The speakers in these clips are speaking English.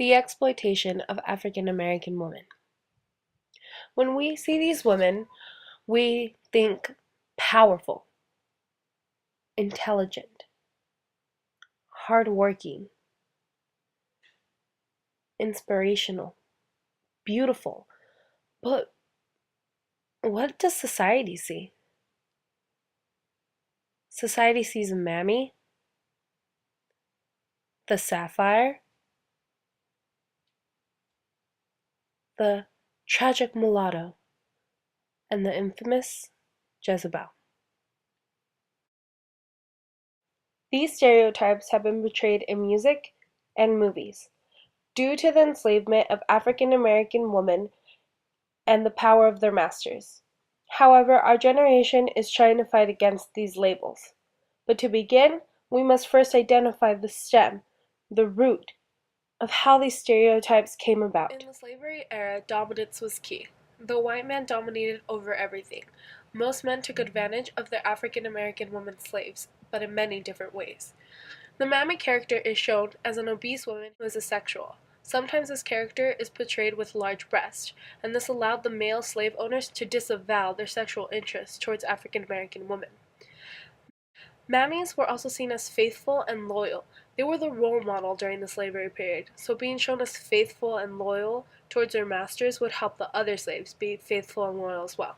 The exploitation of African American women. When we see these women, we think powerful, intelligent, hardworking, inspirational, beautiful. But what does society see? Society sees Mammy, the Sapphire, the tragic mulatto, and the infamous Jezebel. These stereotypes have been portrayed in music and movies due to the enslavement of African American women and the power of their masters. However, our generation is trying to fight against these labels. But to begin, we must first identify the stem, the root, of how these stereotypes came about. In the slavery era, dominance was key. The white man dominated over everything. Most men took advantage of their African American women slaves, but in many different ways. The Mammy character is shown as an obese woman who is asexual. Sometimes this character is portrayed with large breasts, and this allowed the male slave owners to disavow their sexual interest towards African American women. Mammies were also seen as faithful and loyal. They were the role model during the slavery period, so being shown as faithful and loyal towards their masters would help the other slaves be faithful and loyal as well.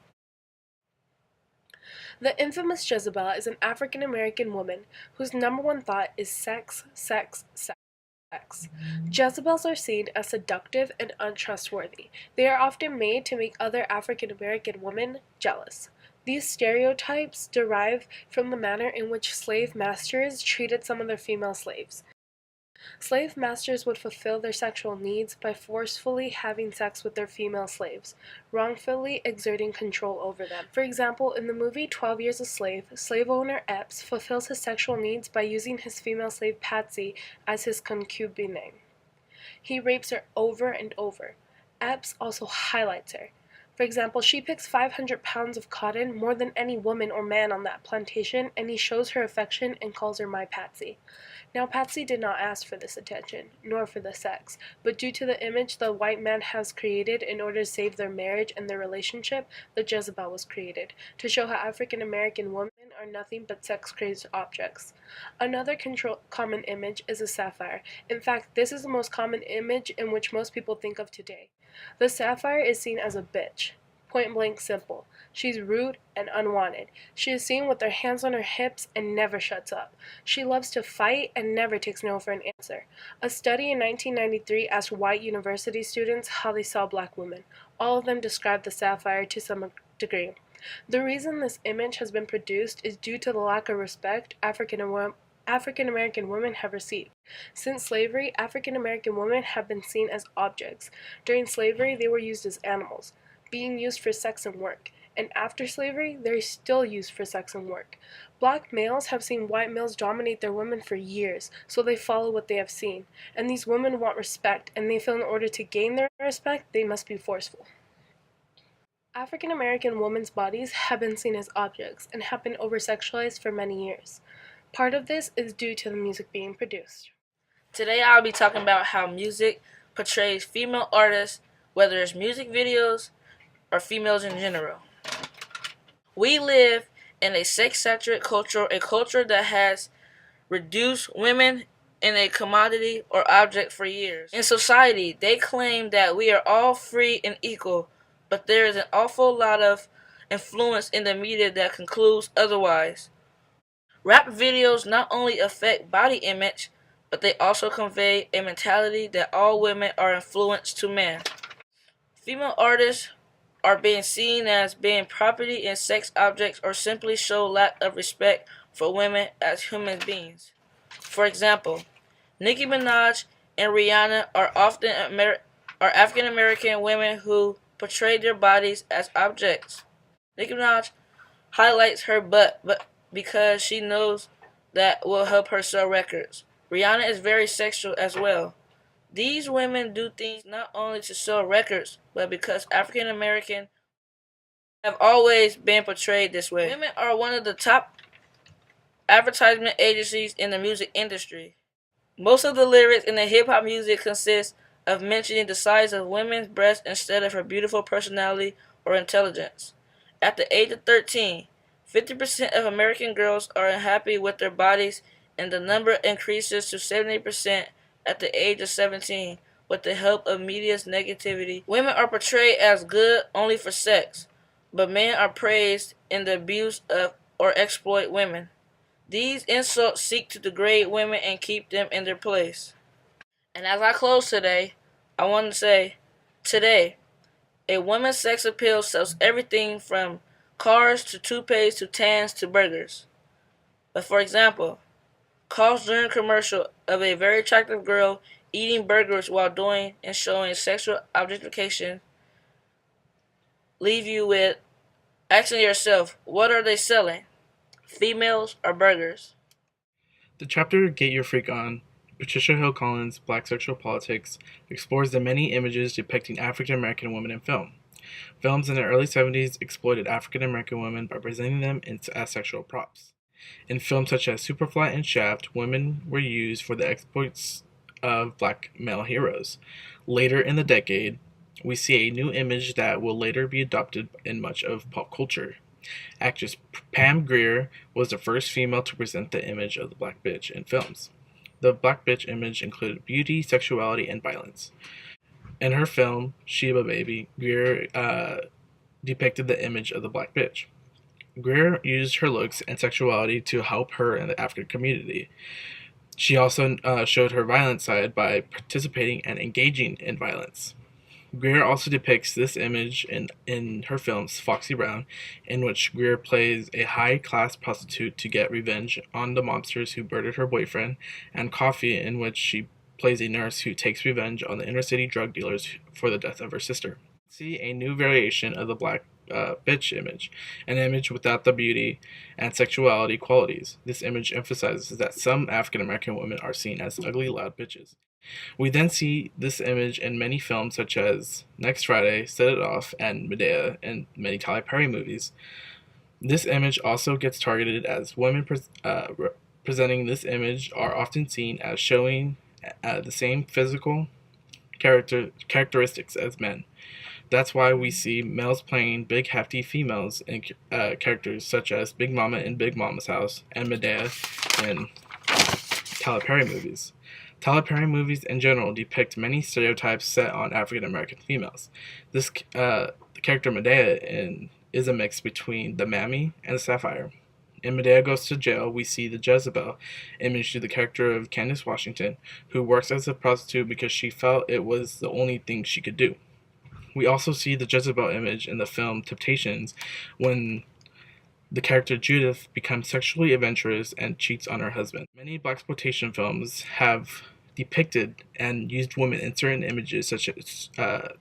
The infamous Jezebel is an African American woman whose number one thought is sex, sex, sex. Jezebels are seen as seductive and untrustworthy. They are often made to make other African American women jealous. These stereotypes derive from the manner in which slave masters treated some of their female slaves. Slave masters would fulfill their sexual needs by forcefully having sex with their female slaves, wrongfully exerting control over them. For example, in the movie 12 Years a Slave, slave owner Epps fulfills his sexual needs by using his female slave Patsy as his concubine. He rapes her over and over. Epps also highlights her. For example, she picks 500 pounds of cotton, more than any woman or man on that plantation, and he shows her affection and calls her my Patsy. Now, Patsy did not ask for this attention, nor for the sex, but due to the image the white man has created in order to save their marriage and their relationship, the Jezebel was created, to show how African American women are nothing but sex-crazed objects. Another common image is a sapphire. In fact, this is the most common image in which most people think of today. The sapphire is seen as a bitch. Point blank simple. She's rude and unwanted. She is seen with her hands on her hips and never shuts up. She loves to fight and never takes no for an answer. A study in 1993 asked white university students how they saw black women. All of them described the sapphire to some degree. The reason this image has been produced is due to the lack of respect African American women have received. Since slavery, African American women have been seen as objects. During slavery, they were used as animals, being used for sex and work. And after slavery, they're still used for sex and work. Black males have seen white males dominate their women for years, so they follow what they have seen. And these women want respect, and they feel in order to gain their respect, they must be forceful. African American women's bodies have been seen as objects and have been over-sexualized for many years. Part of this is due to the music being produced. Today I'll be talking about how music portrays female artists, whether it's music videos or females in general. We live in a sex-saturated culture, a culture that has reduced women in a commodity or object for years. In society, they claim that we are all free and equal, but there is an awful lot of influence in the media that concludes otherwise. Rap videos not only affect body image, but they also convey a mentality that all women are influenced to men. Female artists are being seen as being property and sex objects or simply show lack of respect for women as human beings. For example, Nicki Minaj and Rihanna are often African American women who portray their bodies as objects. Nicki Minaj highlights her butt because she knows that will help her sell records. Rihanna is very sexual as well. These women do things not only to sell records, but because African American have always been portrayed this way. Women are one of the top advertisement agencies in the music industry. Most of the lyrics in the hip-hop music consist of mentioning the size of women's breasts instead of her beautiful personality or intelligence. At the age of 13, 50% of American girls are unhappy with their bodies, and the number increases to 70% at the age of 17 with the help of media's negativity. Women are portrayed as good only for sex, but men are praised in the abuse of or exploit women. These insults seek to degrade women and keep them in their place. And as I close today, I want to say, today, a woman's sex appeal sells everything from cars to toothpaste to tans to burgers. But for example, calls during a commercial of a very attractive girl eating burgers while doing and showing sexual objectification leave you with asking yourself, what are they selling? Females or burgers? The chapter Get Your Freak On, Patricia Hill Collins' Black Sexual Politics, explores the many images depicting African American women in film. Films in the early 70s exploited African American women by presenting them as sexual props. In films such as Superfly and Shaft, women were used for the exploits of black male heroes. Later in the decade, we see a new image that will later be adopted in much of pop culture. Actress Pam Grier was the first female to present the image of the black bitch in films. The black bitch image included beauty, sexuality, and violence. In her film, Sheba Baby, Grier depicted the image of the black bitch. Grier used her looks and sexuality to help her in the African community. She also showed her violent side by participating and engaging in violence. Grier also depicts this image in her films Foxy Brown, in which Grier plays a high-class prostitute to get revenge on the mobsters who murdered her boyfriend, and Coffee, in which she plays a nurse who takes revenge on the inner-city drug dealers for the death of her sister. See a new variation of the black bitch image, an image without the beauty and sexuality qualities. This image emphasizes that some African American women are seen as ugly, loud bitches. We then see this image in many films such as Next Friday, Set It Off, and Medea, and many Tyler Perry movies. This image also gets targeted as women presenting this image are often seen as showing the same physical characteristics as men. That's why we see males playing big, hefty females in characters such as Big Mama in Big Mama's House and Medea in Tyler Perry movies. Tyler Perry movies in general depict many stereotypes set on African American females. The character Medea is a mix between the Mammy and the Sapphire. In Medea Goes to Jail, we see the Jezebel image to the character of Candace Washington, who works as a prostitute because she felt it was the only thing she could do. We also see the Jezebel image in the film Temptations, when the character Judith becomes sexually adventurous and cheats on her husband. Many blaxploitation films have depicted and used women in certain images, such as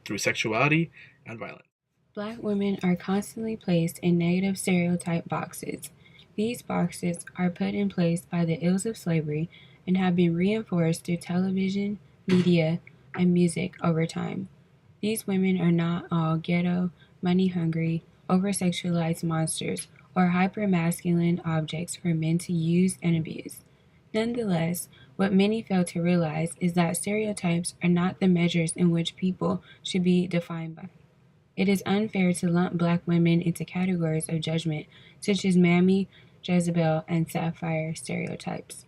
through sexuality and violence. Black women are constantly placed in negative stereotype boxes. These boxes are put in place by the ills of slavery and have been reinforced through television, media, and music over time. These women are not all ghetto, money-hungry, over-sexualized monsters or hyper-masculine objects for men to use and abuse. Nonetheless, what many fail to realize is that stereotypes are not the measures in which people should be defined by. It is unfair to lump black women into categories of judgment such as Mammy, Jezebel, and Sapphire stereotypes.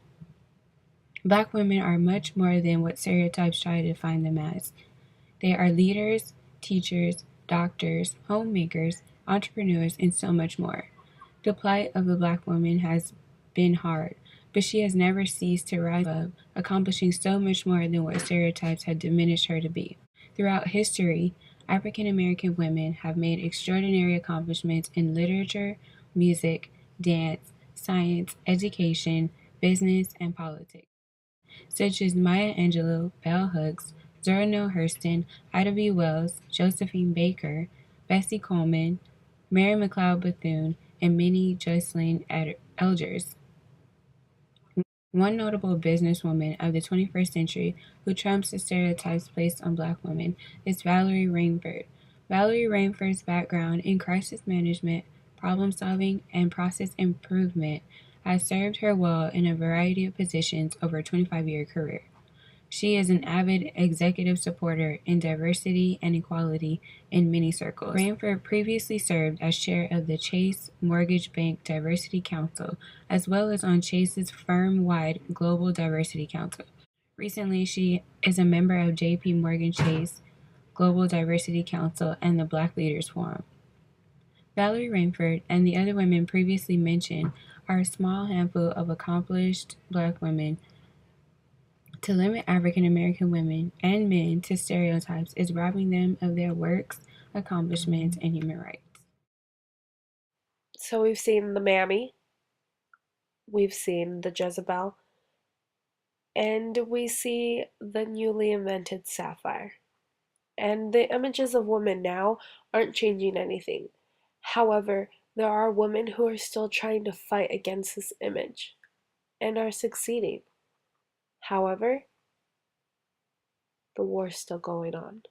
Black women are much more than what stereotypes try to define them as. They are leaders, teachers, doctors, homemakers, entrepreneurs, and so much more. The plight of the black woman has been hard, but she has never ceased to rise above, accomplishing so much more than what stereotypes had diminished her to be. Throughout history, African American women have made extraordinary accomplishments in literature, music, dance, science, education, business, and politics, such as Maya Angelou, Bell Hooks, Zora Neale Hurston, Ida B. Wells, Josephine Baker, Bessie Coleman, Mary McLeod Bethune, and Minnie Jocelyn Elders. One notable businesswoman of the 21st century who trumps the stereotypes placed on black women is Valerie Rainford. Valerie Rainford's background in crisis management, problem solving, and process improvement has served her well in a variety of positions over a 25-year career. She is an avid executive supporter in diversity and equality in many circles. Rainford previously served as chair of the Chase Mortgage Bank Diversity Council, as well as on Chase's firm-wide Global Diversity Council. Recently, she is a member of J.P. Morgan Chase Global Diversity Council and the Black Leaders Forum. Valerie Rainford and the other women previously mentioned are a small handful of accomplished Black women. To limit African American women and men to stereotypes is robbing them of their works, accomplishments, and human rights. So we've seen the Mammy, we've seen the Jezebel, and we see the newly invented Sapphire. And the images of women now aren't changing anything. However, there are women who are still trying to fight against this image and are succeeding. However, the war's still going on.